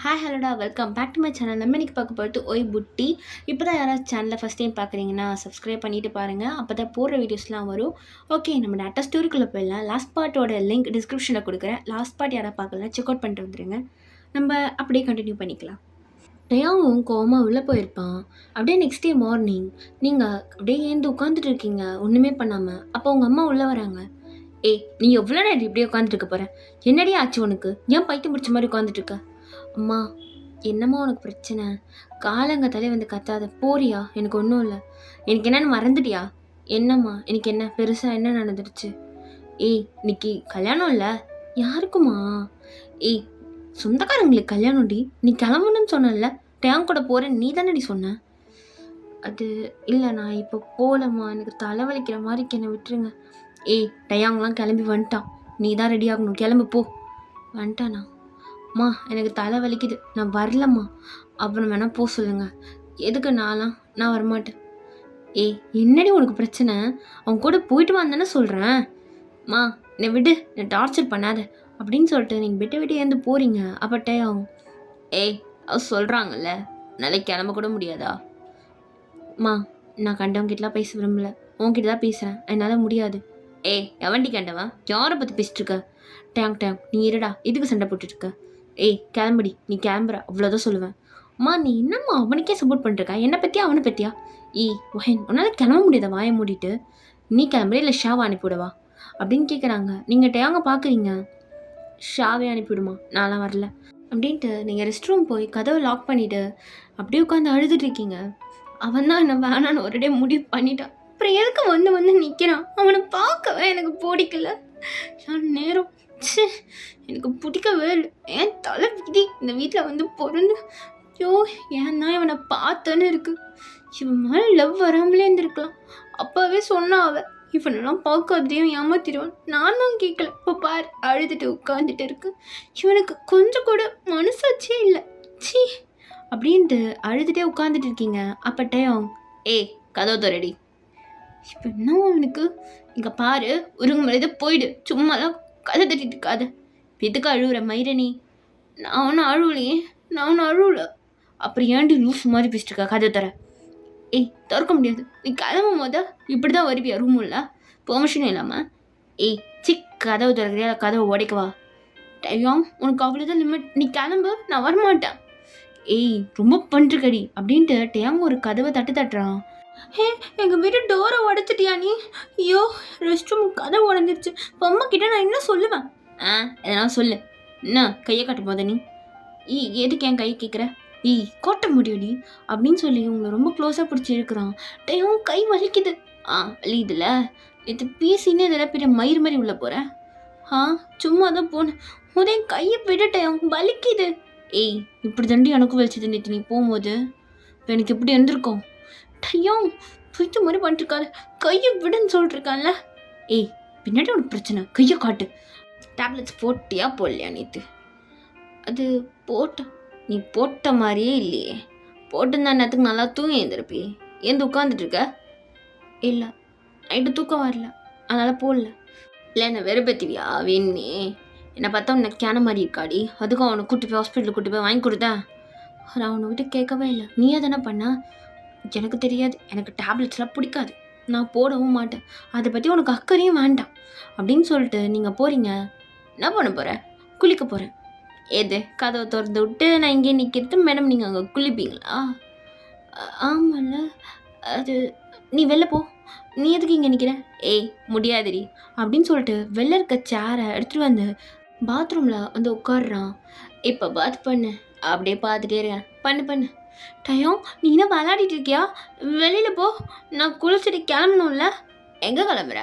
Hi ஹலோடா welcome back to my channel. நம்ம இன்னைக்கு பார்க்க போகிறது ஒய் புட்டி. இப்போ தான் யாராவது சேனலில் ஃபஸ்ட் டைம் பார்க்குறீங்கன்னா சப்ஸ்கிரைப் பண்ணிவிட்டு பாருங்கள். அப்போ தான் போடுற வீடியோஸ்லாம் வரும். ஓகே, நம்ம டேட்டா ஸ்டோரிக்குள்ளே போயிடலாம். லாஸ்ட் பார்ட்டோட லிங்க் டிஸ்கிரிப்ஷனில் கொடுக்குறேன். லாஸ்ட் பார்ட் யாராவது பார்க்கலாம், செக் அவுட் பண்ணிட்டு வந்துடுங்க. நம்ம அப்படியே கண்டினியூ பண்ணிக்கலாம். டயாவும் கோவமாக உள்ளே போயிருப்பான். அப்படியே நெக்ஸ்ட் டே மார்னிங் நீங்கள் அப்படியே ஏந்து உட்காந்துட்டு இருக்கீங்க ஒன்றுமே பண்ணாமல். அப்போ உங்கள் அம்மா உள்ளே வராங்க. ஏய், நீ எவ்வளோ நேரம் இப்படியே உட்காந்துட்டு இருக்க போகிற? என்னடி ஆச்சு உனக்கு? ஏன் பைத்தியம் பிடிச்ச மாதிரி உட்காந்துட்டு இருக்க? அம்மா, என்னம்மா உனக்கு பிரச்சனை? காலங்கத்தாலே வந்து கத்தாத, போறியா? எனக்கு ஒன்றும் இல்லை. எனக்கு என்னன்னு மறந்துட்டியா? என்னம்மா எனக்கு என்ன பெருசாக என்ன நடந்துடுச்சு? ஏய், இன்னைக்கு கல்யாணம் இல்லை. யாருக்குமா? ஏய், சொந்தக்காரங்களுக்கு கல்யாணம்டி. நீ கிளம்பணும்னு சொன்னல, டேங்க் கூட போகிறேன் நீ தானடி சொன்ன. அது இல்லை, நான் இப்போ போகலம்மா, எனக்கு தலைவலிக்கிற மாதிரி என்னை விட்டுருங்க. ஏய், டயாங்கெலாம் கிளம்பி வந்துட்டான். நீ தான் ரெடி ஆகணும், கிளம்பு போ. வந்துட்டானா? அம்மா, எனக்கு தலை வலிக்குது, நான் வரலம்மா. அப்புறம் வேணால் போக சொல்லுங்கள். எதுக்கு நான் வரமாட்டேன். ஏய், என்னடி உனக்கு பிரச்சனை? அவன் கூட போயிட்டு வான்னு சொல்கிறேன். மா, என்னை விடு, என்னை டார்ச்சர் பண்ணாத அப்படின்னு சொல்லிட்டு நீங்கள் விட்டு விட்டு ஏந்து போகிறீங்க. அப்போ டயம், ஏய் அவ சொல்கிறாங்கல்ல, நாளைக்கு கிளம்ப கூட முடியாதா? மா, நான் கண்டவங்கிட்டலாம் பேச விரும்பல, உன்கிட்ட தான் பேசுகிறேன். என்னால் முடியாது. ஏய், எவன்டி கண்டவன்? யாரை பற்றி பேசிட்டு இருக்க? டேங் நீ இருடா, இதுக்கு சண்டை போட்டுட்ருக்க? ஏய் கிளம்புடி, நீ கிளம்புற, அவ்வளோதான் சொல்லுவேன். அம்மா, நீ என்னம்மா அவனுக்கே சப்போர்ட் பண்ணிருக்கா? என்னை பற்றியா அவனை பற்றியா? ஏய் வஹன், உன்னால் கிளம்ப முடியாத வாயை மூடிட்டு? நீ கிளம்புற இல்லை ஷாவை அனுப்பிவிடவா அப்படின்னு கேட்குறாங்க. நீங்கள் டேங்க பார்க்குறீங்க. ஷாவே அனுப்பிவிடுமா, நான்லாம் வரல அப்படின்ட்டு நீங்கள் ரெஸ்ட் ரூம் போய் கதவை லாக் பண்ணிவிட்டு அப்படியே உட்காந்து அழுதுட்டு இருக்கீங்க. அவன் தான் என்ன வேணான்னு ஒரு டே முடிவு பண்ணிட்டான். அப்புறம் எதுக்கு வந்து வந்து நிற்கிறான்? அவனை பார்க்கவே எனக்கு பிடிக்கல. நேரம் எனக்கு பிடிக்கவே இல்லை. ஏன் தலை விதி இந்த வீட்டில் வந்து பொருந்து. ஐயோ, ஏன் தான் இவனை பார்த்தேன்னு இருக்கு. இவன் மேலே லவ் வராமலே இருந்திருக்கலாம். அப்போவே சொன்னா அவ, இவனெல்லாம் பார்க்காதையும் ஏமாத்திடுவான். நான் தான் கேட்கல. இப்போ பார், அழுதுட்டு உட்காந்துட்டு இருக்கு. இவனுக்கு கொஞ்சம் கூட மனசாட்சியே இல்லை. சி அப்படின்ட்டு அழுதுகிட்டே உட்காந்துட்டு இருக்கீங்க. அப்போ டயம், ஏய் கதவு தரடி. இப்போ என்ன அவனுக்கு? இங்கே பாரு, உருங்க மரியாதை போயிடு, சும்மாலாம் கதை தட்டிட்டு இருக்காத. எதுக்கு அழுகுற மயிரணி? நான் ஒன்றும் அழுவலையே, நான் ஒன்றும் அழுவல. அப்புறம் ஏன்டி லூஸ் மாதிரி பேசிட்டு இருக்கா? கதை தர. ஏய், திறக்க முடியாது. நீ கிளம்பும் போதா இப்படி தான் வருவியா ரூமுல்ல? பெர்மிஷன் இல்லாமல்? ஏய் கதவு திறக்கிறியா, கதவை உடைக்கவா? டைம், உனக்கு அவ்வளோதான் லிமிட். நீ கிளம்பு, நான் வரமாட்டேன். ஏய், ரொம்ப பண்ணுறக்கடி அப்படின்ட்டு டேம் ஒரு கதவை தட்டுறான். ஹே, எங்கள் வீட்டு டோரை உடச்சிட்டியா நீ? ஐயோ, ரெஸ்ட் ரூம் கதை உடஞ்சிருச்சு. இப்போ அம்மா கிட்ட நான் என்ன சொல்லுவேன்? எதனா சொல்லு. என்ன கையை காட்டும் போத நீ? எதுக்கு என் கையை கேட்குற? கோட்ட முடியுடி அப்படின்னு சொல்லி உங்களை ரொம்ப க்ளோஸாக பிடிச்சி இருக்கிறான். டேயும் கை வலிக்குது. வலிக்குதுல, இது பீசின்னு இதெல்லாம் பெரிய மயிர் மாதிரி உள்ள போகிறேன். சும்மா தான் போனேன். முதல் கையை விட்டுட்டேன், வலிக்குது. ஏய், இப்படி தண்டி எனக்கும் வலிச்சது நேற்று நீ போகும்போது. இப்போ எனக்கு எப்படி இருந்திருக்கும்? டையும் பிடிச்ச மாதிரி பண்ணிட்டுருக்காரு. கையை விடுன்னு சொல்லிட்டுருக்கான்ல. ஏய், பின்னாடி உனக்கு பிரச்சனை, கையை காட்டு. டேப்லெட்ஸ் போட்டியா போடலையா நேற்று? அது போட்டேன். நீ போட்ட மாதிரியே இல்லையே. போட்டிருந்தா நேரத்துக்கு நல்லா தூங்கி எழுந்திருப்பி. ஏந்து உட்காந்துட்ருக்க? இல்லை, நைட்டு தூக்கம் வரல, அதனால் போடல. இல்லை, என்ன வெறுப்பேத்திவியா வேணே? என்னை பார்த்தா உனக்கு கேன மாதிரி இருக்காடி. அதுக்கும் அவனை கூட்டி போய் ஹாஸ்பிட்டலுக்கு கூட்டி போய் வாங்கி கொடுத்தேன். நான் அவனை விட்டு கேட்கவே இல்லை. நீயே தானே பண்ண? எனக்கு தெரியாது, எனக்கு டேப்லெட்ஸ்லாம் பிடிக்காது, நான் போடவும் மாட்டேன். அதை பற்றி உனக்கு அக்கறையும் வேண்டாம் அப்படின்னு சொல்லிட்டு நீங்கள் போகிறீங்க. என்ன பண்ண போகிறேன்? குளிக்க போகிறேன். ஏது கதவை திறந்து விட்டு நான் இங்கே நிற்கிறது? மேடம், நீங்கள் அங்கே குளிப்பீங்களா? ஆமாம்ல. அது நீ வெளில போ. நீ எதுக்கு இங்கே நிற்கிற? ஏய் முடியாதுடி அப்படின்னு சொல்லிட்டு வெளில இருக்க சேரை எடுத்துகிட்டு வந்து பாத்ரூமில் வந்து உட்காடுறான். இப்போ பாத் பண்ணு. அப்படியே பார்த்துட்டே இருக்கேன். பண்ணு. டயம், நீ என்ன விளையாடிட்டு இருக்கியா? வெளியில் போ, நான் குளிச்சுட்டு கிளம்பணும்ல. எங்கே கிளம்புற?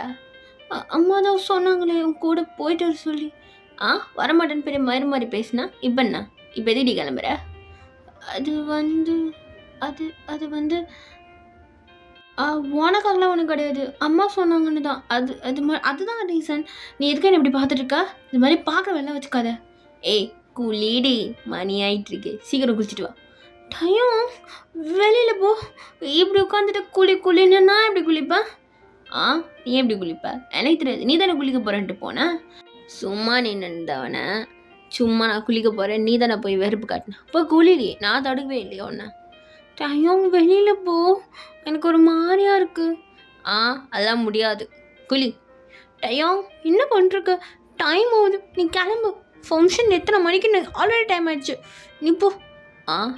அம்மா தான் சொன்னாங்களே உன் கூட போயிட்டு வர சொல்லி. வரமாட்டேன்னு பெரிய மயிறு மாதிரி பேசினா இப்போ என்ன? இப்போ எதுடி கிளம்புற? அது வந்து உனக்காகலாம் ஒன்றும் கிடையாது, அம்மா சொன்னாங்கன்னு தான். அதுதான் ரீசன். நீ எதுக்கு என்ன இப்படி பார்த்துட்டு இருக்கா? இது மாதிரி பார்க்குற வேலை வச்சுக்காத. ஏய் குளிடி, மணி ஆயிட்டுருக்கு, சீக்கிரம் குளிச்சுட்டு வா. டைம், வெளியில் போ. இப்படி உட்காந்துட்டு குளின்னு நான் எப்படி குளிப்பேன்? நீ எப்படி குளிப்ப? எனக்கு தெரியாது, நீ தானே குளிக்க போகிறேன்ட்டு போன. சும்மா நின்றுந்தவனை சும்மா நான் குளிக்க போகிறேன், நீ தானே போய் வெறுப்பு காட்டின. இப்போ குளிடி, நான் தடுக்கவே இல்லையா உன்னை. டயம் வெளியில் போ, எனக்கு ஒரு மாதிரியா இருக்கு. அதெல்லாம் முடியாது, குளி. டயம் என்ன பண்ணுறக்கு, டைம் ஆகுது, நீ கிளம்பு. ஃபங்க்ஷன் எத்தனை மணிக்கு, ஆல்ரெடி டைம் ஆயிடுச்சு, நீ போ.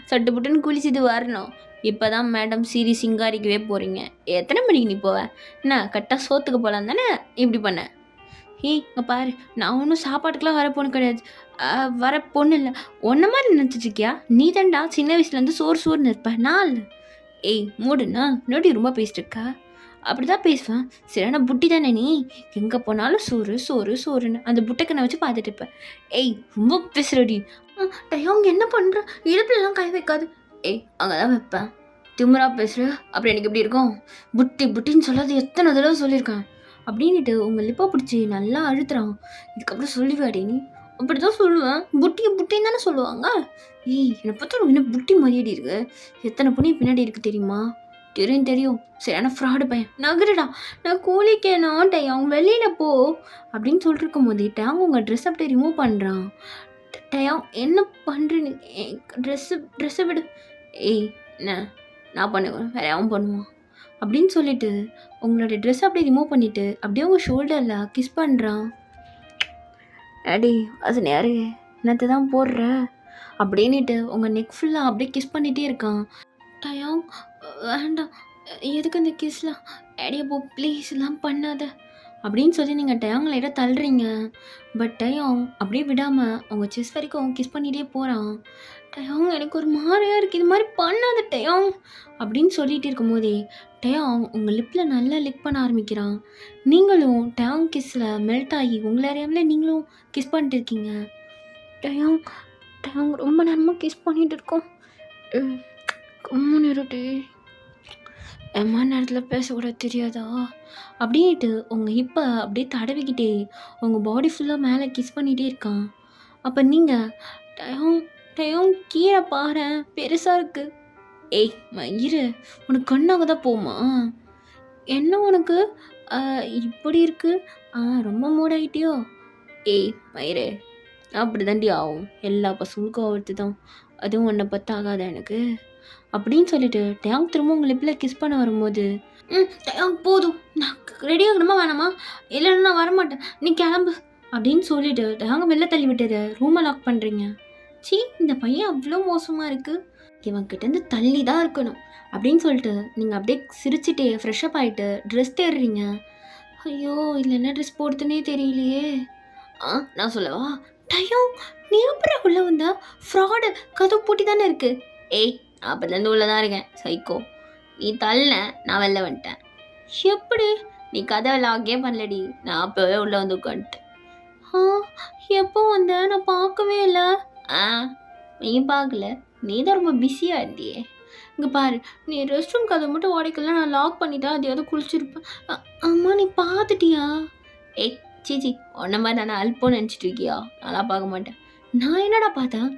சட்டு புட்டுன்னு குளிச்சுட்டு வரணும். இப்போ தான் மேடம் சீரி சிங்காரிக்கவே போகிறீங்க. எத்தனை மணிக்கு நீ போவ? என்ன கரெக்டாக சோத்துக்கு போகலாம் தானே இப்படி பண்ண? இங்கே பாரு, நான் ஒன்றும் சாப்பாட்டுக்கெலாம் வர பொண்ணு கிடையாது. வர பொண்ணு இல்லை. ஒன்றை மாதிரி நினச்சிட்ருக்கியா? நீ தான்டா சின்ன வயசுலேருந்து சோறுன்னு இருப்பேன், நான் இல்லை. மூடுண்ணா, முன்னாடி ரொம்ப பேசிட்டு இருக்கா. அப்படி தான் பேசுவேன். சரியான புட்டி தானே நீ. எங்கே போனாலும் சோறுன்னு அந்த புட்டைக்கனை வச்சு பார்த்துட்டு இருப்பேன். ரொம்ப பேசுறடி. டயோங் என்ன பண்ணுற? இடுப்புலலாம் கை வைக்காது. அங்கே தான் வைப்பேன். திமுறா பேசுகிற, அப்புறம் எனக்கு எப்படி இருக்கும்? புட்டின்னு சொல்லாது எத்தனை தடவை சொல்லியிருக்கேன் அப்படின்ட்டு உங்கள் லிப்பை பிடிச்சி நல்லா அழுத்துறான். இதுக்கப்புறம் சொல்லுவாடி நீ? அப்படி தான் சொல்லுவேன். புட்டின்னு தானே சொல்லுவாங்க. என்னை பார்த்தா என்ன புட்டி மாதிரியாடி இருக்கு. எத்தனை பொண்ணு பின்னாடி இருக்கு தெரியுமா? தெரியும். சரியான ஃப்ராடு பையன். நகருடா, நான் கூலிக்கேனும் டயம் வெளியில் போ அப்படின்னு சொல்லிட்டு இருக்கும் போதே டேங் உங்கள் ட்ரெஸ் அப்படியே ரிமூவ் பண்ணுறான். டயம் என்ன பண்ணுறேன்னு, ட்ரெஸ்ஸை விடு. என்ன நான் பண்ணுவேன், வேற அவன் பண்ணுவான் அப்படின்னு சொல்லிட்டு உங்களோட ட்ரெஸ் அப்படியே ரிமூவ் பண்ணிவிட்டு அப்படியே உங்கள் ஷோல்டரில் கிஸ் பண்ணுறான். அடி அது நேரு என்னத்தை தான் போடுற அப்படின்னுட்டு உங்கள் நெக் ஃபுல்லாக அப்படியே கிஸ் பண்ணிகிட்டே இருக்கான். டயம் வேண்டாம், எதுக்கு அந்த கிஸ்லாம், அடியே போ ப்ளீஸ், எல்லாம் பண்ணாத அப்படின்னு சொல்லி நீங்கள் டயாங் லைட்டாக தள்ளுறீங்க. பட் டயாங் அப்படியே விடாமல் உங்கள் செஸ் வரைக்கும் கிஸ் பண்ணிகிட்டே போகிறான். டயாங் எனக்கு ஒரு மாதிரியாக இருக்குது, இது மாதிரி பண்ணாத டயாங் அப்படின்னு சொல்லிகிட்டு இருக்கும் போதே டயாங் உங்கள் லிப்பில் நல்லா லிக் பண்ண ஆரம்பிக்கிறான். நீங்களும் டயாங் கிஸ்ஸில் மெல்ட் ஆகி உங்களை அறியாமலே நீங்களும் கிஸ் பண்ணிட்டு இருக்கீங்க. டயாங் ரொம்ப நேரமாக கிஸ் பண்ணிகிட்டு இருக்கோம். கம்முன்னுருட்டி, எம்மா நேரத்தில் பேசக்கூட தெரியாதா அப்படின்ட்டு உங்கள் ஹிப்பை அப்படியே தடவிக்கிட்டே உங்கள் பாடி ஃபுல்லாக மேலே கிஸ் பண்ணிகிட்டே இருக்கான். அப்போ நீங்கள் டயம் கீழே பாரு, பெருசாக இருக்குது. மயிறு, உனக்கு கண்ணாக தான் போமா என்ன உனக்கு இப்படி இருக்குது? ரொம்ப மூடாயிட்டியோ? மயிறு, அப்படி தாண்டி ஆகும், எல்லா பசங்களுக்கும் ஆகிறது தான், அதுவும் உன்னை பற்றி ஆகாத எனக்கு அப்படின்னு சொல்லிட்டு டயாங் திரும்ப உங்கள் லிப்பில் கிஸ் பண்ண வரும்போது டயாங் போதும், நான் ரெடி ஆகணுமா வேணாமா? இல்லைன்னா நான் வரமாட்டேன், நீ கிளம்பு அப்படின்னு சொல்லிட்டு டயாங்க வெளில தள்ளி விட்டுது. ரூமை லாக் பண்ணுறீங்க. இந்த பையன் அவ்வளோ மோசமாக இருக்குது, இவன்கிட்டேருந்து தள்ளி தான் இருக்கணும் அப்படின்னு சொல்லிட்டு நீங்கள் அப்படியே சிரிச்சுட்டே ஃப்ரெஷ்அப் ஆகிட்டு ட்ரெஸ் தேடுறீங்க. ஐயோ இதில் என்ன ட்ரெஸ் போடுதுன்னே தெரியலையே. நான் சொல்லவா? டயம் நீ அப்புறம் உள்ள வந்தா? ஃப்ராடு, கதவு பூட்டி தானே இருக்குது. நான் அப்போதுலேருந்து உள்ளே தான் இருக்கேன், சைக்கோ. நீ தள்ள, நான் வெளில வந்துட்டேன். எப்படி? நீ கதவை லாக்கே பண்ணலடி, நான் அப்போவே உள்ளே வந்து உட்காந்துட்டேன். எப்போ வந்த? நான் பார்க்கவே இல்லை. நீ பார்க்கல, நீ தான் ரொம்ப பிஸியாக இருந்தியே. இங்கே பாரு, நீ ரெஸ்ட் ரூம் கதை மட்டும் உடைக்கல, நான் லாக் பண்ணிட்டேன், அதையாவது குளிச்சிருப்பேன். அம்மா நீ பார்த்துட்டியா? சீச்சி, உன்ன மாதிரி நான் அல்போன்னு நினச்சிட்டு இருக்கியா? நல்லா பார்க்க மாட்டேன். நான் என்னடா பார்த்தேன்?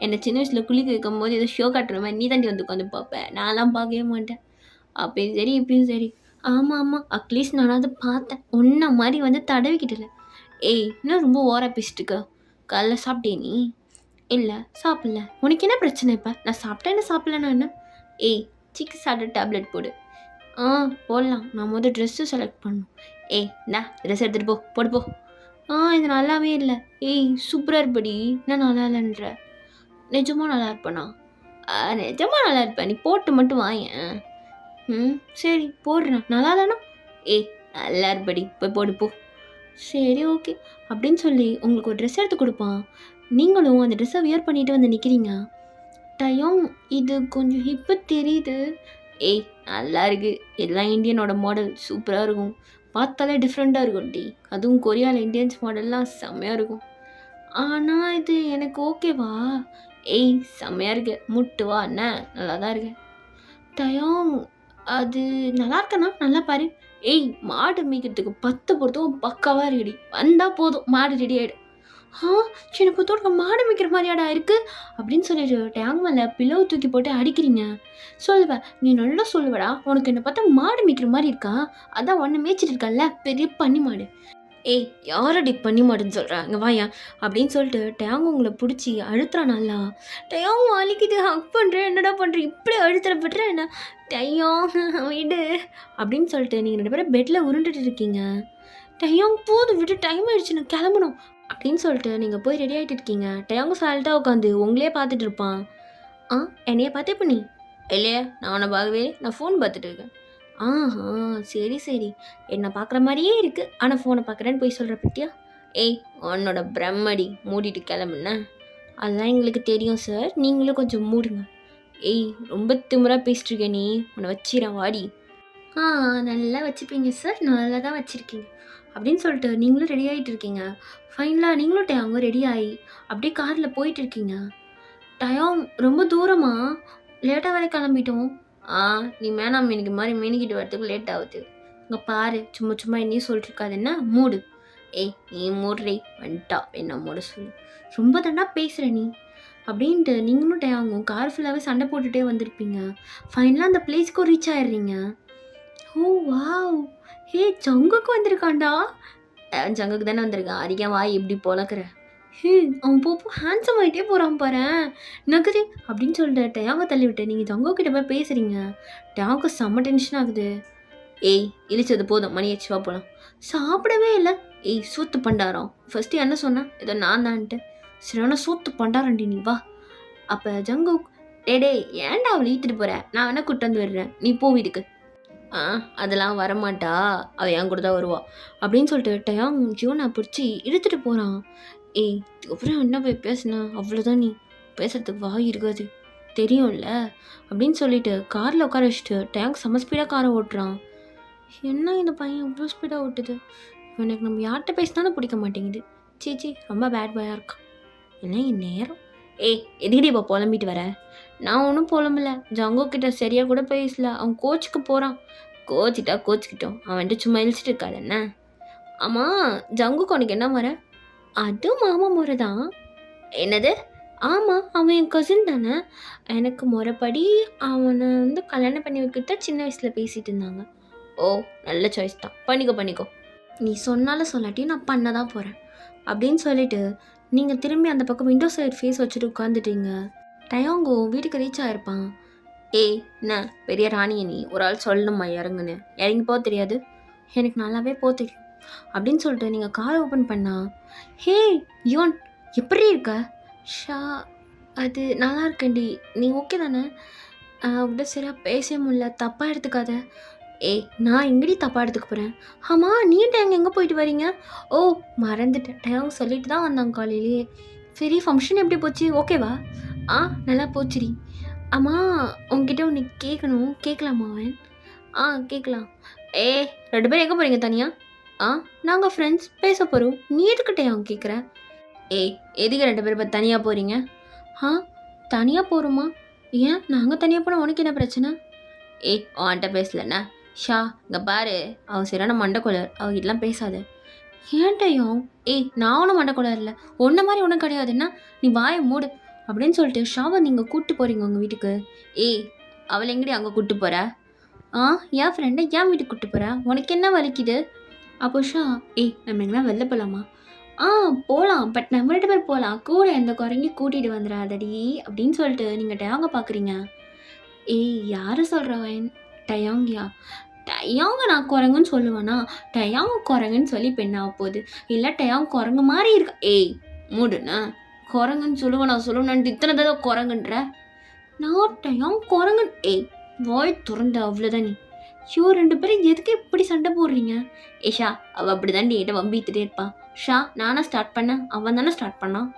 என்னை சின்ன வயசில் குளிக்க வைக்கும் போது ஏதோ ஷோ காட்டுற மாதிரி நீ தாண்டி வந்து உட்காந்து பார்ப்பேன், நான்லாம் பார்க்கவே மாட்டேன். அப்பயும் சரி இப்பயும் சரி. ஆமாம், அட்லீஸ்ட் நானாவது பார்த்தேன், ஒன்றை மாதிரி வந்து தடவிக்கிட்டல. இன்னும் ரொம்ப ஓவராக பேசிட்டு இருக்க. காலைல சாப்பிட்டே நீ? இல்லை சாப்பிடல. உனக்கு என்ன பிரச்சனை இப்போ? நான் சாப்பிட்டேன், என்ன சாப்பிட்லன்னா என்ன? சிக்கன் சாப்பிட்டு டேப்லெட் போடு. போடலாம், நான் முதல் ட்ரெஸ்ஸு செலக்ட் பண்ணணும். நான் ட்ரெஸ் எடுத்துகிட்டு போடு போ. இது நல்லாவே இல்லை. சூப்பராக இருப்படி, என்ன நல்லா இல்லைன்ற? நிஜமாக நல்லா இருப்பேனா? நிஜமாக நல்லா இருப்பேன், நீ போட்டு மட்டும் வாயேன். சரி போடுறேன். நல்லா இல்லைனா? நல்லா இருப்படி, போய் போடு போ. சரி ஓகே அப்படின்னு சொல்லி உங்களுக்கு ஒரு ட்ரெஸ் எடுத்து கொடுப்பான். நீங்களும் அந்த ட்ரெஸ்ஸை வியர் பண்ணிட்டு வந்து நிற்கிறீங்க. டயம் இது கொஞ்சம் ஹிப்பு தெரியுது. நல்லா இருக்கு, எல்லாம் இந்தியனோட மாடல் சூப்பராக இருக்கும், பார்த்தாலே டிஃப்ரெண்ட்டாக இருக்கும் டி. அதுவும் கொரியாவில் இந்தியன்ஸ் மாடல்லாம் செம்மையாக இருக்கும். ஆனால் இது எனக்கு ஓகேவா? செம்மையாக இருக்கு, முட்டு வா என்ன, நல்லா தான் இருக்கு. டயம் அது நல்லா இருக்கண்ணா, நல்லா பாரு. மாடு மேய்க்கிறதுக்கு 10 பொறுத்தும் பக்காவாக இருக்குடி, வந்தால் போதும் மாடு ரெடி ஆகிடும். சின்ன பொத்தோட மாடு மேய்க்கிற மாதிரியாடா இருக்குது அப்படின்னு சொல்லிட்டு டேங் மேலே பிளவு தூக்கி போட்டு அடிக்கிறீங்க. சொல்லுவேன், நீ நல்லா சொல்லுவடா, உனக்கு என்னை பார்த்தா மாடு மேய்க்கிற மாதிரி இருக்கா? அதான் ஒன்று மேய்ச்சிட்டு இருக்கல்ல, பெரிய பண்ணி மாடு. ஏய் யாரடி பண்ணி மாட்டேன்னு சொல்கிறேன் இங்கே வாயா அப்படின்னு சொல்லிட்டு டேங் உங்களை பிடிச்சி அழுத்துறான் நல்லா. டயாங் வலிக்குது ஹக் பண்ணுறேன் என்னடா பண்ணுறேன் இப்படி அழுத்துறப்பட்டுற என்ன டயாங் விடு அப்படின்னு சொல்லிட்டு நீங்கள் 2 பேரும் பெட்டில் உருண்டுட்டு இருக்கீங்க. டயாங் போதும் விட்டு டைம் ஆயிடுச்சு நான் கிளம்பணும் அப்படின்னு சொல்லிட்டு நீங்கள் போய் ரெடி ஆகிட்டு இருக்கீங்க. டயாங் சால்ட்டாக உட்காந்து உங்களே பார்த்துட்டு இருப்பான். ஆ என்னைய பார்த்தே பண்ணி இல்லையா நான் உன்னை பார்க்கவே நான் ஃபோன் பார்த்துட்டு இருக்கேன். ஆஹா சரி சரி என்னை பார்க்குற மாதிரியே இருக்குது ஆனால் ஃபோனை பார்க்குறேன்னு போய் சொல்கிற பற்றியா. ஏய் உன்னோட பிரம்மடி மூடிட்டு கிளம்புன அதெல்லாம் எங்களுக்கு தெரியும் சார் நீங்களும் கொஞ்சம் மூடுங்க. ஏய் ரொம்ப திமிரா பேசிட்டுருக்க நீ உன்னை வச்சிடறேன் வாடி. ஆ நல்லா வச்சுப்பீங்க சார் நல்லா தான் வச்சுருக்கீங்க அப்படின்னு சொல்லிட்டு நீங்களும் ரெடி ஆகிட்டு இருக்கீங்க. ஃபைனலாக நீங்களும் டயாங்க ரெடி ஆகி அப்படியே காரில் போயிட்டு இருக்கீங்க. டயாங் ரொம்ப தூரமா லேட்டாக வரை கிளம்பிட்டோம். ஆ நீ மேனாம் எனக்கு மாதிரி மேனிக்கிட்டு வரத்துக்கு லேட் ஆகுது. இங்கே பாரு சும்மா சும்மா என்னையும் சொல்லிட்டு இருக்காது என்ன மூடு. ஏய் நீ மூடுறே வந்துட்டா என்ன மூட சொல்லு ரொம்ப தாண்டா பேசுகிற நீ அப்படின்ட்டு நீங்களும் டயாங்கும் கார் ஃபுல்லாகவே சண்டை போட்டுகிட்டே வந்திருப்பீங்க. ஃபைனலாக அந்த பிளேஸ்க்கும் ரீச் ஆயிடுறீங்க. ஓ வாவ் ஹே ஜங்குக்கு வந்திருக்கான்டா. ஜங்குக்கு தானே வந்திருக்கான் அதிகம் வாய் எப்படி பொழக்கிற. ஹே அவன் போப்போ ஹேண்ட்ஸம் ஆகிட்டே போகிறான் பாரேன் நகுது அப்படின்னு சொல்லிட்டு டயாங்க தள்ளி விட்டு நீங்கள் ஜங்கோ கிட்ட போய் பேசுகிறீங்க. டயாங்க செம்ம டென்ஷன் ஆகுது. ஏய் இழிச்சது போதும் மணி ஆச்சுவா போகலாம். சாப்பிடவே இல்லை. ஏய் சூத்து பண்டாரம் ஃபஸ்ட்டு என்ன சொன்னேன் ஏதோ நான் தான்ட்டு சரியான சூத்து பண்டாரண்டி நீ வா. அப்போ ஜங்கு டே ஏன்டா அவளை ஈத்துட்டு போகிற நான் வேணா கூட்டு வந்து விடுறேன் நீ போ வீட்டுக்கு. ஆ அதெல்லாம் வரமாட்டா அவள் என் கூட தான் வருவா அப்படின்னு சொல்லிட்டு டயாங் ஜியோனை பிடிச்சி இழுத்துட்டு போகிறான். ஏய் இதுக்கப்புறம் என்ன போய் பேசுனா அவ்வளோதான் நீ பேசுறதுக்கு வாய் இருக்காது தெரியும்ல அப்படின்னு சொல்லிட்டு காரில் உட்கார வச்சுட்டு டயாங் செம்ம ஸ்பீடாக காரை ஓட்டுறான். என்ன இந்த பையன் இவ்வளோ ஸ்பீடாக ஓட்டுது எனக்கு நம்ம யார்கிட்ட பேசினாலும் பிடிக்க மாட்டேங்குது. சீச்சி ரொம்ப பேட் பாயாக இருக்கான் என்ன நேரம். ஏய் எதுக்கிட்டே இப்போ புலம்பிட்டு வர. நான் ஒன்றும் புலம்பல ஜங்கோ கிட்ட சரியாக கூட பேசல அவன் கோச்சுக்கு போகிறான். கோச்சிக்கிட்டோம் அவன்ட்டு சும்மா இழிச்சிட்டு இருக்காது என்ன. ஆமாம் ஜங்குக்கு உனக்கு என்ன முறை. அது மாமா முறை தான். என்னது ஆமாம் அவன் என் கசின் தானே எனக்கு முறைப்படி அவனை கல்யாணம் பண்ணி வைக்கிட்ட சின்ன வயசில் பேசிகிட்டு இருந்தாங்க. ஓ நல்ல சாய்ஸ் தான் பண்ணிக்கோ நீ சொன்னாலும் சொல்லாட்டி நான் பண்ண தான் போகிறேன் அப்படின்னு சொல்லிட்டு நீங்கள் திரும்பி அந்த பக்கம் விண்டோ சைடு ஃபேஸ் வச்சுட்டு உட்காந்துட்டீங்க. டயாங்கோ வீட்டுக்கு ரீச் ஆகிருப்பான். ஏய் என்ன பெரிய ராணியை நீ ஒரு ஆள் சொல்லணுமா இறங்குன்னு இறங்கி போக தெரியாது எனக்கு நல்லாவே போக தெரியும் அப்படின்னு சொல்லிட்டு நீங்கள் கார் ஓப்பன் பண்ணா. ஹே யோன் எப்படி இருக்க. ஷா அது நல்லா இருக்கேன்டி நீ ஓகே தானே அப்படியே சரியாக பேச முடியல தப்பாக எடுத்துக்காத. ஏய் நான் எங்கடி தப்பாக எடுத்துக்க போகிறேன். ஆமாம் நீ டேங்க எங்கே போயிட்டு வரீங்க. ஓ மறந்துட்டேன் டேங்க சொல்லிட்டு தான் வந்தாங்க காலையிலேயே. சரி ஃபங்க்ஷன் எப்படி போச்சு ஓகேவா. ஆ நல்லா போச்சுடி. ஆமாம் உங்ககிட்ட ஒன்று கேட்கணும் கேட்கலாமா அவன். ஆ கேட்கலாம். ஏ 2 பேரும் எங்கே போகிறீங்க தனியாக. ஆ நாங்கள் ஃப்ரெண்ட்ஸ் பேச போகிறோம் நீ எதுக்கிட்டே அவன் கேட்குற. ஏய் எதுக்கு 2 பேரும் இப்போ தனியாக போகிறீங்க. ஆ தனியாக போகிறோமா ஏன் நாங்கள் தனியாக போனால் உனக்கு என்ன பிரச்சனை. ஏய் அவன்கிட்ட பேசலண்ணா ஷா இங்கே பாரு அவன் சரியான மண்டக்கொலர் அவகிட்டலாம் பேசாத. ஏன்ட்டையும் ஏய் நான் ஒன்றும் மண்டக்கொலர் இல்லை ஒன்றை மாதிரி ஒன்றும் கிடையாதுன்னா நீ வாயை மூடு அப்படின்னு சொல்லிட்டு ஷாவை நீங்கள் கூப்பிட்டு போகிறீங்க உங்கள் வீட்டுக்கு. ஏய் அவளை எங்கடி அங்கே கூப்பிட்டு போகிற. ஆ என் ஃப்ரெண்டை என் வீட்டுக்கு கூப்பிட்டு போகிற உனக்கு என்ன வலிக்குது. அப்போ ஷா ஏய் நம்ம எங்கன்னா வெளில போகலாமா. ஆ போகலாம் பட் நம்ம 2 பேர் போகலாம் கூட எந்த குறைங்கி கூட்டிகிட்டு வந்துடாதடி அப்படின்னு சொல்லிட்டு நீங்கள் டயாங்க பார்க்குறீங்க. ஏய் யார் சொல்கிறவன் டயாங்கியா. டயாங்க நான் குரங்குன்னு சொல்லுவேனா டயாங்க குரங்குன்னு சொல்லி பெண்ணாக போகுது இல்லை டயாங் குரங்கு மாதிரி இருக்கா. ஏய் மூடுண்ணா குரங்குன்னு சொல்லுவேன் இத்தனை தடவை குரங்குன்ற நான் டயாங் குரங்கு. ஏய் வாய் திறந்த அவ்வளோதான் நீ. ஷோ 2 பேரும் எதுக்கு இப்படி சண்டை போடுறீங்க. ஏஷா அவள் அப்படி தான் என்கிட்ட வம்பித்துட்டே இருப்பான். ஷா நானா ஸ்டார்ட் பண்ணேன் அவன் தானே ஸ்டார்ட் பண்ணான்.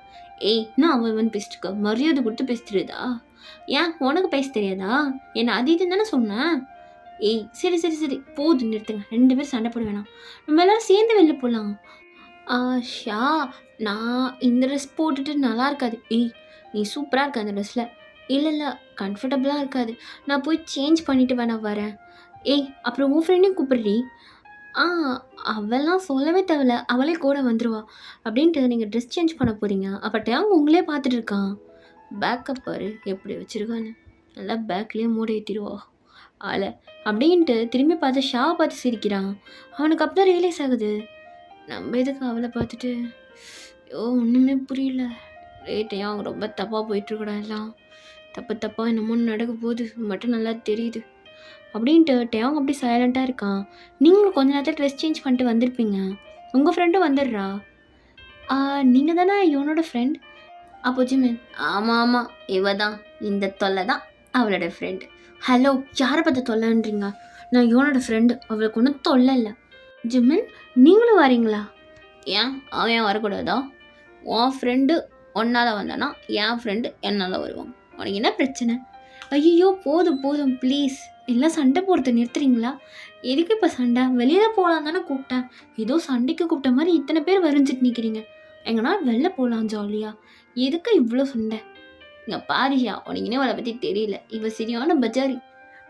ஏய் நான் அவன் பேசிட்டுக்க மரியாதை கொடுத்து பேசிட்டுருதா. ஏன் உனக்கு பேச தெரியாதா என்ன அது இதுன்னு தானே சொன்னேன். ஏய் சரி போதும் நிறுத்துங்க 2 பேரும் சண்டை போட வேணாம் நம்ம எல்லோரும் சேர்ந்து வெளில போகலாம். ஷா நான் இந்த ட்ரெஸ் போட்டுட்டு நல்லா இருக்காது. ஏய் நீ சூப்பராக இருக்க அந்த ட்ரெஸ்ஸில். இல்லை கம்ஃபர்டபுளாக இருக்காது நான் போய் சேஞ்ச் பண்ணிவிட்டு வேணா வரேன். ஏய் அப்புறம் உன் ஃப்ரெண்டையும் கூப்பிடுறீ. ஆ அவெல்லாம் சொல்லவே தேவையில்ல அவளே கூட வந்துடுவா அப்படின்ட்டு நீங்கள் ட்ரெஸ் சேஞ்ச் பண்ண போகிறீங்க. அப்போ டேங் உங்களே பார்த்துட்டு இருக்கான். பேக்கப் பாரு எப்படி வச்சுருக்கான்னு நல்லா பேக்லேயே மூட ஏற்றிடுவா ஆளை அப்படின்ட்டு திரும்பி பார்த்து ஷாவை பார்த்து சிரிக்கிறான். அவனுக்கு அப்போ தான் ரியலைஸ் ஆகுது. நம்ம எதுக்கு அவளை பார்த்துட்டு ஒன்றுமே புரியல. ரேட்டையும் அவங்க ரொம்ப தப்பாக போயிட்டுருக்கூடா, எல்லாம் தப்பு தப்பாக என்னமோ நடக்க போகுது மட்டும் நல்லா தெரியுது அப்படின்ட்டு டேவங்க அப்படி சைலண்ட்டாக இருக்கான். நீங்களும் கொஞ்ச நேரத்தில் ட்ரெஸ் சேஞ்ச் பண்ணிட்டு வந்திருப்பீங்க. உங்கள் ஃப்ரெண்டும் வந்துடுறா. நீங்கள் தானே இவனோட ஃப்ரெண்ட்? அப்போ ஜிமின், ஆமாம் ஆமாம், இவ தான், இந்த தொல்லை தான் அவளோட ஃப்ரெண்டு. ஹலோ, யாரை பார்த்து தொல்லைன்றீங்க? நான் இவனோட ஃப்ரெண்டு, அவளுக்கு ஒன்றும் தொல்லை இல்லை. ஜிமின், நீங்களும் வரீங்களா? ஏன் அவன் ஏன் வரக்கூடாதா? உன் ஃப்ரெண்டு ஒன்னால் வந்தானா என் ஃப்ரெண்டு என்னால் வருவான். உனக்கு என்ன பிரச்சனை? ஐயோ போதும் போதும் ப்ளீஸ், எல்லாம் சண்டை போடுறத நிறுத்துறீங்களா? எதுக்கு இப்போ சண்டை? வெளியில் போகலாம் தானே கூப்பிட்டேன். ஏதோ சண்டைக்கு கூப்பிட்ட மாதிரி இத்தனை பேர் வரைஞ்சிட்டு நிற்கிறீங்க. எங்கன்னா வெளில போகலாம் ஜாலியாக, எதுக்கு இவ்வளோ சண்டை? இங்கே பாரியா, உனக்கு இன்னும் அவளை பற்றி தெரியல. இவ சரியான பஜாரி.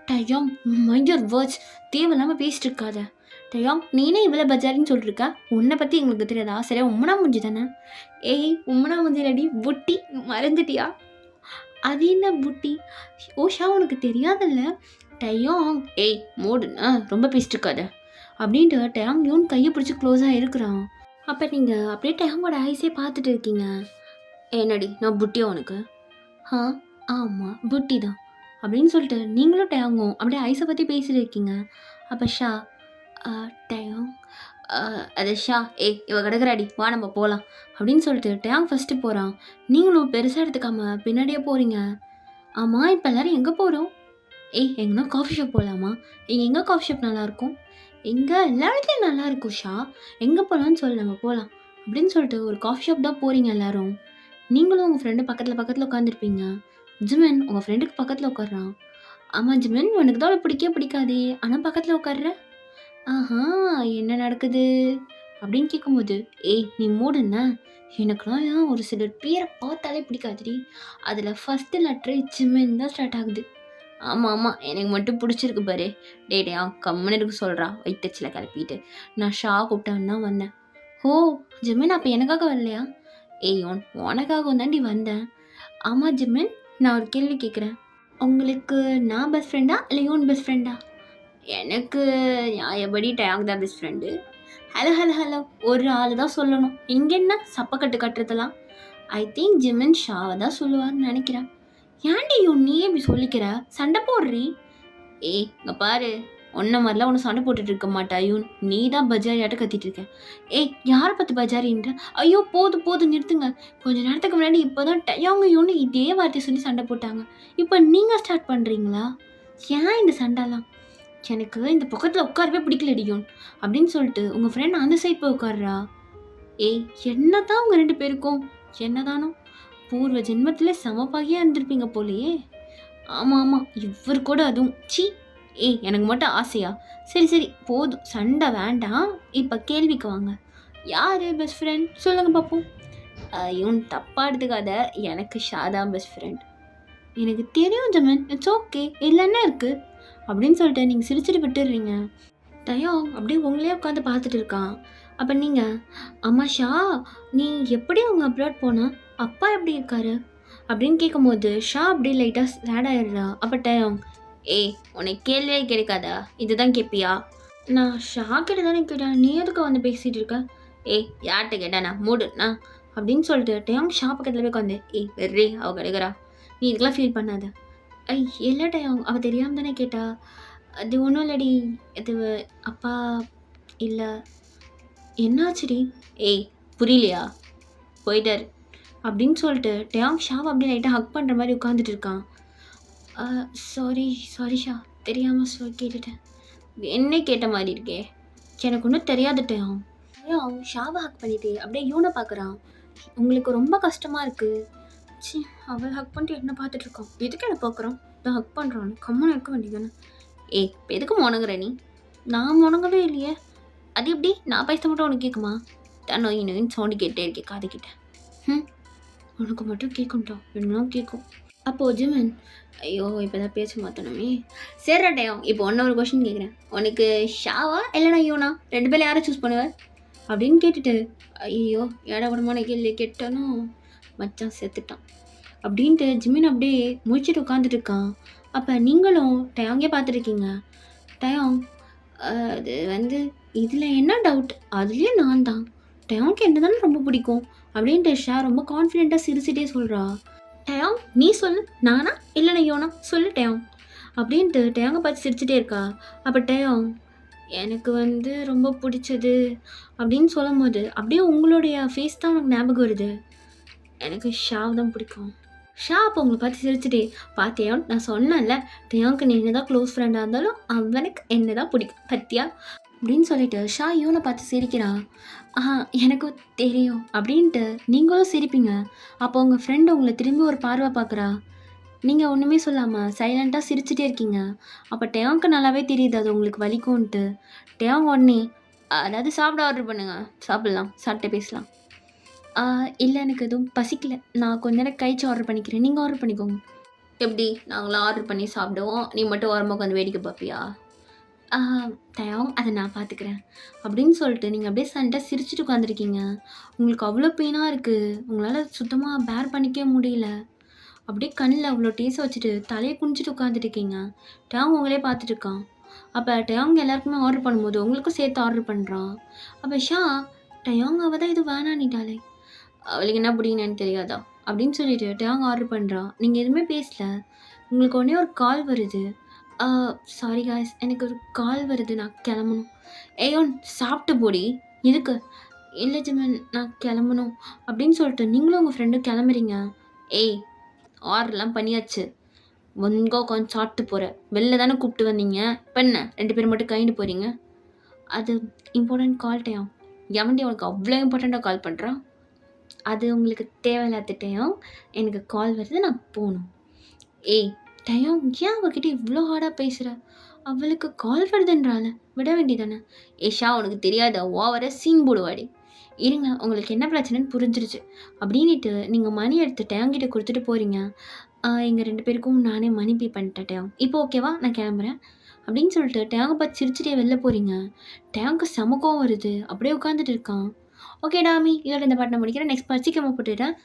Time, mind your words. தேவையில்லாமல் பேசிட்டு இருக்காத. டயம், நீனே இவ்வளோ பஜாரின்னு சொல்லிருக்கா? உன்னை பற்றி எங்களுக்கு தெரியாதா? சரியா உம்மனா முஞ்சி தானே? ஏய், உம்மனா முஞ்சிலடி புட்டி, மறந்துட்டியா? அது என்ன புட்டி? ஓஷா, உனக்கு தெரியாதுல்ல? டயம், ஏய் மூடுண்ணா, ரொம்ப பேசிட்டு இருக்காத அப்படின்ட்டு டயாங் யூன் கையை பிடிச்சி க்ளோஸாக இருக்கிறான். அப்போ நீங்கள் அப்படியே டயாங்கோட ஐஸே பார்த்துட்டு இருக்கீங்க. என்னடி நான் புட்டியா உனக்கு? ஆமாம் புட்டி தான் அப்படின்னு சொல்லிட்டு நீங்களும் டயாங்கும் அப்படியே ஐஸை பற்றி பேசிட்டு இருக்கீங்க. அப்போ ஷா, டயாங், அது ஷா, இவ கிடக்குறாடி, வா நம்ம போகலாம் அப்படின்னு சொல்லிட்டு டயாங் ஃபஸ்ட்டு போகிறான். நீங்களும் பெருசாக எடுத்துக்காம பின்னாடியே போகிறீங்க. ஆமாம், இப்போ எல்லோரும் எங்கே போகிறோம்? எங்கன்னா காஃபி ஷாப் போகலாமா? இங்கே எங்கே காஃபி ஷாப் நல்லாயிருக்கும்? எங்கே எல்லா இடத்துலையும் நல்லாயிருக்கும் ஷா, எங்கே போகலான்னு சொல்லு, நம்ம போகலாம் அப்படின்னு சொல்லிட்டு ஒரு காஃபி ஷாப் தான் போகிறீங்க எல்லோரும். நீங்களும் உங்கள் ஃப்ரெண்டு பக்கத்தில் உட்காந்துருப்பீங்க. ஜிமின் உங்கள் ஃப்ரெண்டுக்கு பக்கத்தில் உட்காடுறான். ஆமாம் ஜிமின், உனக்கு தான் அவளை பிடிக்காதே, ஆனால் பக்கத்தில் உட்காடுற. ஆஹா, என்ன நடக்குது அப்படின்னு கேட்கும்போது, நீ மூடுன. எனக்குலாம் ஒரு சிலர் பேரை பார்த்தாலே பிடிக்காதுடி. அதில் ஃபஸ்ட்டு லெட்ரு ஜிமின் தான் ஸ்டார்ட் ஆகுது. ஆமாம், எனக்கு மட்டும் பிடிச்சிருக்கு பாரு. டேயா கம்முன்னு இருக்கு சொல்கிறா, வைத்தச்சில் கிளப்பிட்டு. நான் ஷா கூப்பிட்டான்னு தான் வந்தேன். ஓ ஜிமின், அப்போ எனக்காக வரலையா? உனக்காக தாண்டி வந்தேன். ஆமாம் ஜிமின், நான் ஒரு கேள்வி கேட்குறேன். உங்களுக்கு நான் பெஸ்ட் ஃப்ரெண்டா இல்லை யோன் பெஸ்ட் ஃப்ரெண்டா? எனக்கு எப்படி டயாங் தான் பெஸ்ட் ஃப்ரெண்டு. ஹலோ, ஒரு ஆள் தான் சொல்லணும். இங்கே என்ன சப்பக்கட்டு கட்டுறதெல்லாம்? ஐ திங்க் ஜிமின் ஷாவை தான் சொல்லுவார்னு நினைக்கிறேன். ஏன்டி நீயே இப்படி சொல்லிக்கிற? சண்டை போடுறீ? இங்கே பாரு, ஒன்றை மாதிரிலாம் ஒன்று சண்டை போட்டுட்டு இருக்க மாட்டா யூன். நீ தான் பஜாரியாட்ட கத்திட்டு இருக்க. யாரை பார்த்து பஜாரின்ற? ஐயோ போதும் நிறுத்துங்க. கொஞ்சம் நேரத்துக்கு முன்னாடி இப்போ தான் டயாங்க யூன்னு இதே வார்த்தை சொல்லி சண்டை போட்டாங்க. இப்போ நீங்கள் ஸ்டார்ட் பண்ணுறீங்களா? ஏன் இந்த சண்டைலாம்? எனக்கு இந்த பக்கத்தில் உட்காரவே பிடிக்கலடி யூன் அப்படின்னு சொல்லிட்டு உங்கள் ஃப்ரெண்ட் அந்த சைட் போய் உட்கார்றா. என்ன தான் உங்கள் 2 பேருக்கும் என்னதானோ பூர்வ ஜென்மத்தில் சமப்பாகியாக இருந்திருப்பீங்க போலையே. ஆமாம், இவர் கூட அதுவும். சி, எனக்கு மட்டும் ஆசையா? சரி போதும், சண்டை வேண்டாம். இப்போ கேள்விக்கு வாங்க. யார் பெஸ்ட் ஃப்ரெண்ட் சொல்லுங்க பார்ப்போம். இவன் தப்பாக எடுத்துக்காத, எனக்கு ஷாதா பெஸ்ட் ஃப்ரெண்ட். எனக்கு தெரியும் ஜமன், இட்ஸ் ஓகே, இதில் என்ன இருக்குது அப்படின்னு சொல்லிட்டு நீங்கள் சிரிச்சிட்டு விட்டுடுறீங்க. டயம் அப்படியே உங்களே உட்காந்து பார்த்துட்டு இருக்கான். அப்போ நீங்கள், அம்மா ஷா, நீ எப்படி அவங்க அப்ராட் போன? அப்பா எப்படி இருக்காரு அப்படின்னு கேட்கும்போது ஷா அப்படியே லைட்டாக சேட் ஆகிடுறா. அப்போ டயம், உனக்கு கேள்வியே கிடைக்காதா, இதுதான் கேட்பியா? நான் ஷா கிட்ட தானே கேட்டேன், நீ எதுக்கு வந்து பேசிகிட்டு இருக்க? யார்கிட்ட கேட்டேண்ணா மூடுண்ணா அப்படின்னு சொல்லிட்டு டயம் ஷா பக்கத்தில் போய் உட்காந்து, வெர்ரி அவ கிடைக்கிறா, நீ இதுக்கெல்லாம் ஃபீல் பண்ணாத. இல்லை டயம், அவள் தெரியாமல் தானே கேட்டா. அது ஒன்றும் இல்லடி, இது அப்பா இல்லை. என்னாச்சுடி? புரியலையா? போயிட்டார் அப்படின்னு சொல்லிட்டு டயாங் ஷாவை அப்படியே லைட்டாக ஹக் பண்ணுற மாதிரி உட்காந்துட்டு இருக்கான். சாரி ஷா, தெரியாமல் கேட்டுட்டேன். என்ன கேட்ட மாதிரி இருக்கே? எனக்கு ஒன்றும் தெரியாது டயாங். ஷாவை ஹக் பண்ணிட்டு அப்படியே யூனை பார்க்குறான். உங்களுக்கு ரொம்ப கஷ்டமாக இருக்குது. சி, அவள் ஹக் பண்ணிட்டு என்ன பார்த்துட்ருக்கான். எதுக்கு என்ன பார்க்குறான்? நான் ஹக் பண்ணுறான், கம்மன் இருக்க வேண்டியதானே. எதுக்கு முணங்குற நீ? நான் முணங்கவே இல்லையே. அது எப்படி? நான் பேச மட்டும் உனக்கு கேட்குமா? தான் நோயின்னு சவுண்டு கேட்டே இருக்கேன் காதுக்கிட்ட. உனக்கு மட்டும் கேட்கும்ட்டா, என்னெல்லாம் கேட்கும். அப்போது ஜிமன், ஐயோ இப்போ தான் பேச மாற்றணுமே. சரி டயம், இப்போ ஒரு கொஷின் கேட்குறேன். உனக்கு ஷாவா இல்லைனா யூனா, 2 பேர் யாரை சூஸ் பண்ணுவேன் அப்படின்னு கேட்டுட்டு, ஐயோ ஏடா கேள்வி கேட்டாலும் மச்சான் செத்துட்டான் அப்படின்ட்டு ஜிமின் அப்படியே முடிச்சுட்டு உட்காந்துட்டு இருக்கான். அப்போ நீங்களும் டயாங்கே பார்த்துருக்கீங்க. டயாங், அது இதில் என்ன டவுட்? அதுலேயும் நான் தான் டயாங்க்கு என்ன தானே ரொம்ப பிடிக்கும் அப்படின்ட்டு ஷா ரொம்ப கான்ஃபிடென்ட்டாக சிரிச்சிட்டே சொல்கிறா. டயாங் நீ சொல்லு, நானா இல்லை நையோனா சொல்லு டயாங் அப்படின்ட்டு டயாங்கை பார்த்து சிரிச்சிட்டே இருக்கா. அப்போ டயாங் எனக்கு வந்து ரொம்ப பிடிச்சது அப்படின்னு சொல்லும்போது அப்படியே உங்களுடைய ஃபேஸ் தான் உனக்கு ஞாபகம் வருது. எனக்கு ஷாவ் தான் பிடிக்கும். ஷா அப்போ உங்களை பார்த்து சிரிச்சிட்டே, பார்த்தியா நான் சொன்னேன்ல டயாங்க்கு நீ என்ன தான் க்ளோஸ் ஃப்ரெண்டாக இருந்தாலும் அவனுக்கு என்ன தான் பிடிக்கும் பத்தியா அப்படின்னு சொல்லிட்டு ஷா இவனை பார்த்து சிரிக்கிறா. எனக்கு தெரியும் அப்படின்ட்டு நீங்களும் சிரிப்பீங்க. அப்போ உங்கள் ஃப்ரெண்டு உங்களை திரும்பி ஒரு பார்வை பார்க்குறா. நீங்கள் ஒன்றுமே சொல்லாமல் சைலண்ட்டாக சிரிச்சிட்டே இருக்கீங்க. அப்போ டயாங்க்கு நல்லாவே தெரியுது அது உங்களுக்கு வலிக்கும்ன்ட்டு. டயாங் உடனே அதாவது சாப்பிட ஆர்டர் பண்ணுங்க, சாப்பிட்லாம், சாப்பிட்டு பேசலாம். இல்லை எனக்கு எதுவும் பசிக்கல, நான் கொஞ்ச நேரம் கழிச்சு ஆர்டர் பண்ணிக்கிறேன், நீங்கள் ஆர்டர் பண்ணிக்கோங்க. எப்படி நாங்களாம் ஆர்டர் பண்ணி சாப்பிடுவோம், நீ மட்டும் ஓரமாக உட்காந்து வேடிக்கை பார்ப்பியா? டயாங் அதை நான் பார்த்துக்கிறேன் அப்படின்னு சொல்லிட்டு நீங்கள் அப்படியே சண்டை சிரிச்சிட்டு உட்காந்துருக்கீங்க. உங்களுக்கு அவ்வளோ பெயினாக இருக்குது, உங்களால் சுத்தமாக பேர் பண்ணிக்கவே முடியல. அப்படியே கண்ணில் அவ்வளோ டேஸை வச்சுட்டு தலையை குனிச்சிட்டு உட்காந்துட்டு இருக்கீங்க. டயாங் உங்களே பார்த்துட்டு இருக்கான். அப்போ டயாங் எல்லாருக்குமே ஆர்டர் பண்ணும்போது உங்களுக்கும் சேர்த்து ஆர்டர் பண்ணுறான். அப்போ ஷா டயாங் அவள் தான் இது வேணான்னிட்டாளே, அவளுக்கு என்ன பிடிக்குன்னு தெரியாதா அப்படின்னு சொல்லிட்டு டயாங் ஆர்டர் பண்ணுறான். நீங்கள் எதுவுமே பேசல. உங்களுக்கு உடனே ஒரு கால் வருது. சாரி காய்ஸ், எனக்கு ஒரு கால் வருது, நான் கிளம்பணும். ஏயோன் சாப்பிட்டு போடி. இதுக்கு இல்லை ஜிமன் நான் கிளம்பணும் அப்படின்னு சொல்லிட்டு நீங்களும் உங்கள் ஃப்ரெண்டும் கிளம்புறீங்க. ஏய் ஆர்டர்லாம் பண்ணியாச்சு, ஒன்கோ உட்காந்து சாப்பிட்டு போகிற, வெளில தானே கூப்பிட்டு வந்தீங்க, இப்போ என்ன 2 பேர் மட்டும் கைண்டு போகிறீங்க? அது இம்பார்ட்டண்ட் கால் டயம். எவன்டி உனக்கு அவ்வளோ இம்பார்ட்டண்ட்டாக கால் பண்ணுறான்? அது உங்களுக்கு தேவையில்லாத டயம், எனக்கு கால் வருது, நான் போகணும். ஏய் டயம் ஏன் அவகிட்ட இவ்வளோ ஹார்டாக பேசுகிற? அவளுக்கு கால் வருதுன்றால விட வேண்டியதானே? ஏஷா உனக்கு தெரியாத ஓவர சீன் போடுவாடி. இருங்க உங்களுக்கு என்ன பிரச்சனைன்னு புரிஞ்சிருச்சு அப்படின்ட்டு நீங்கள் மணி எடுத்து டயாங்கிட்ட கொடுத்துட்டு போகிறீங்க. எங்கள் 2 பேருக்கும் நானே மணி பே பண்ணிட்டேன் டயாங், இப்போ ஓகேவா நான் கிளம்புறேன் அப்படின்னு சொல்லிட்டு டயாங்கை பார்த்து சிரிச்சிட்டே வெளில போகிறீங்க. டயாங்க்கு சமக்கம் வருது, அப்படியே உட்காந்துட்டு இருக்கான். ஓகே டாமி இதோட இந்த பாட்டை முடிக்கிறேன். நெக்ஸ்ட் பார்ட் சீக்கிரமாக போட்டுட்டேன்.